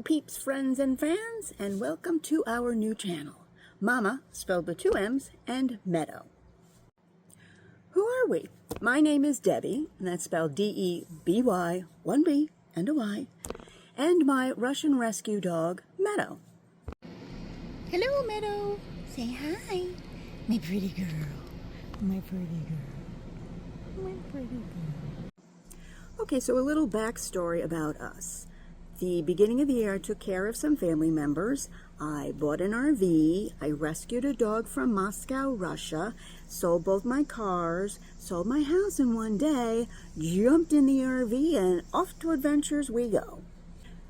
peeps, friends, and fans, and welcome to our new channel, Mama, spelled with 2 M's, and Meadow. Who are we? My name is Debbie, and that's spelled D-E-B-Y, 1 B and a Y, and my Russian rescue dog, Meadow. Hello, Meadow. Say hi. My pretty girl. My pretty girl. My pretty girl. Okay, so a little backstory about us. The beginning of the year, I took care of some family members. I bought an RV. I rescued a dog from Moscow, Russia. Sold both my cars. Sold my house in one day. Jumped in the RV and off to adventures we go.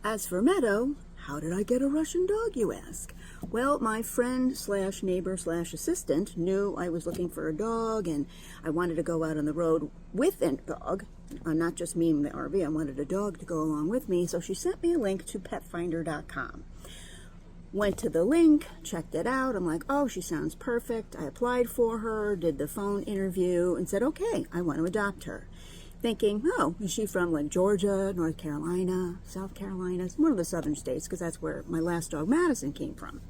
As for Meadow, how did I get a Russian dog, you ask? Well, my friend slash neighbor slash assistant knew I was looking for a dog and I wanted to go out on the road with a dog. Not just me in the RV, I wanted a dog to go along with me, so she sent me a link to petfinder.com. Went to the link, checked it out, I'm like, oh, she sounds perfect. I applied for her, did the phone interview, and said, okay, I want to adopt her. Thinking, oh, is she from like Georgia, North Carolina, South Carolina, one of the southern states, because that's where my last dog, Madison, came from.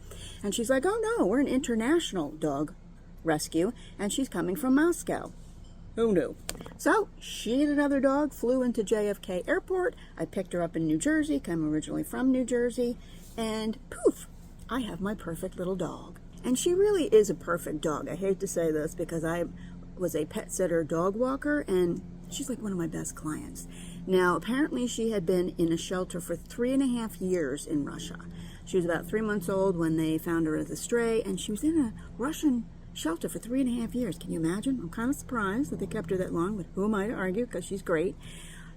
And she's like, oh no, we're an international dog rescue, and she's coming from Moscow. Who knew? So she and another dog flew into JFK Airport. I picked her up in New Jersey, I'm originally from New Jersey, and poof, I have my perfect little dog. And she really is a perfect dog. I hate to say this because I was a pet sitter dog walker, and she's like one of my best clients. Now, apparently she had been in a shelter for 3.5 years in Russia. She was about 3 months old when they found her as a stray, and she was in a Russian shelter for 3.5 years. Can you imagine? I'm kind of surprised that they kept her that long, but who am I to argue, because she's great.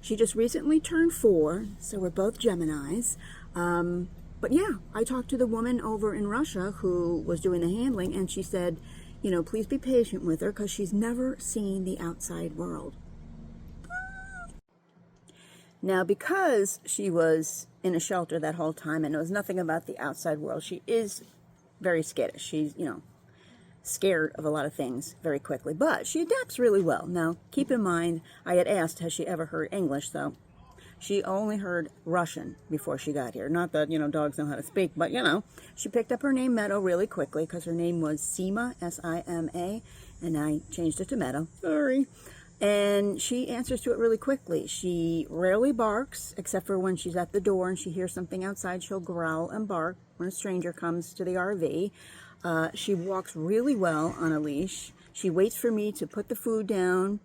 She just recently turned 4, so we're both Geminis. But yeah, I talked to the woman over in Russia who was doing the handling, and she said, you know, please be patient with her because she's never seen the outside world. Now, because she was in a shelter that whole time and knows nothing about the outside world, she is very skittish. She's, you know, scared of a lot of things very quickly, but she adapts really well. Now, keep in mind, I had asked, has she ever heard English? So she only heard Russian before she got here. Not that, you know, dogs know how to speak, but, you know, she picked up her name Meadow really quickly because her name was Sima, S-I-M-A, and I changed it to Meadow. Sorry. And she answers to it really quickly. She rarely barks, except for when she's at the door and she hears something outside, she'll growl and bark when a stranger comes to the RV. She walks really well on a leash. She waits for me to put the food down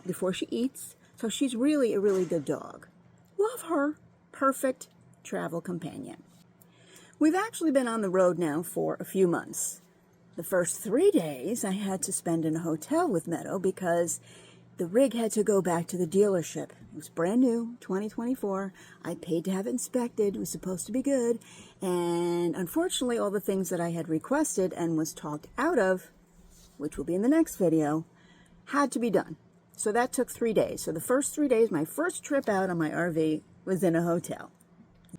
before she eats. So she's really a really good dog. Love her. Perfect travel companion. We've actually been on the road now for a few months. The first 3 days I had to spend in a hotel with Meadow because the rig had to go back to the dealership. It was brand new, 2024. I paid to have it inspected. It was supposed to be good. And unfortunately, all the things that I had requested and was talked out of, which will be in the next video, had to be done. So that took 3 days. So the first 3 days, my first trip out on my RV was in a hotel.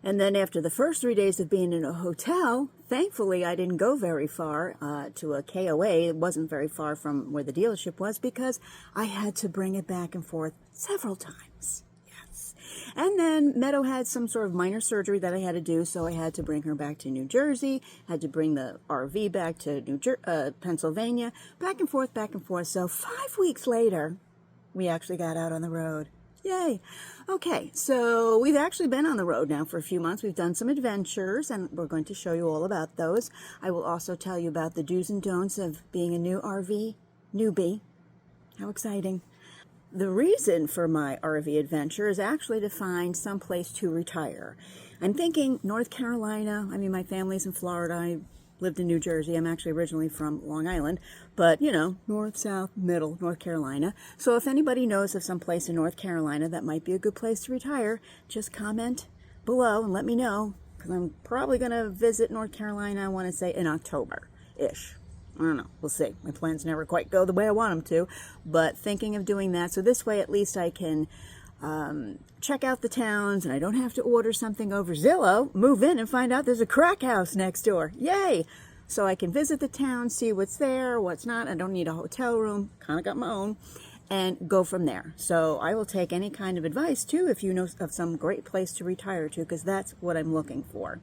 And then after the first 3 days of being in a hotel, thankfully I didn't go very far to a KOA. It wasn't very far from where the dealership was because I had to bring it back and forth several times. Yes. And then Meadow had some sort of minor surgery that I had to do, so I had to bring her back to New Jersey, had to bring the RV back to Pennsylvania, back and forth, back and forth. So 5 weeks later, we actually got out on the road. Yay. Okay, so we've actually been on the road now for a few months. We've done some adventures, and we're going to show you all about those. I will also tell you about the do's and don'ts of being a new RV newbie. How exciting. The reason for my RV adventure is actually to find some place to retire. I'm thinking North Carolina. I mean, my family's in Florida. I lived in New Jersey. I'm actually originally from Long Island, but, you know, north, south, middle, North Carolina. So if anybody knows of some place in North Carolina that might be a good place to retire, just comment below and let me know, because I'm probably going to visit North Carolina, I want to say in October-ish. I don't know. We'll see. My plans never quite go the way I want them to, but thinking of doing that. So this way, at least I can check out the towns, and I don't have to order something over Zillow, move in and find out there's a crack house next door. Yay! So I can visit the town, see what's there, what's not. I don't need a hotel room. Kind of got my own. and go from there. So I will take any kind of advice too if you know of some great place to retire to, because that's what I'm looking for.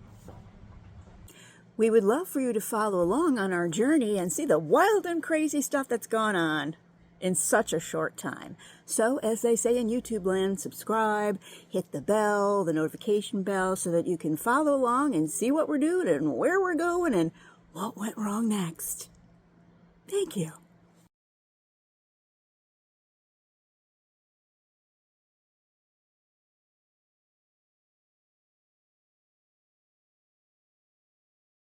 We would love for you to follow along on our journey and see the wild and crazy stuff that's gone on in such a short time. So, as they say in YouTube land, subscribe, hit the bell, the notification bell, so that you can follow along and see what we're doing and where we're going and what went wrong next. Thank you.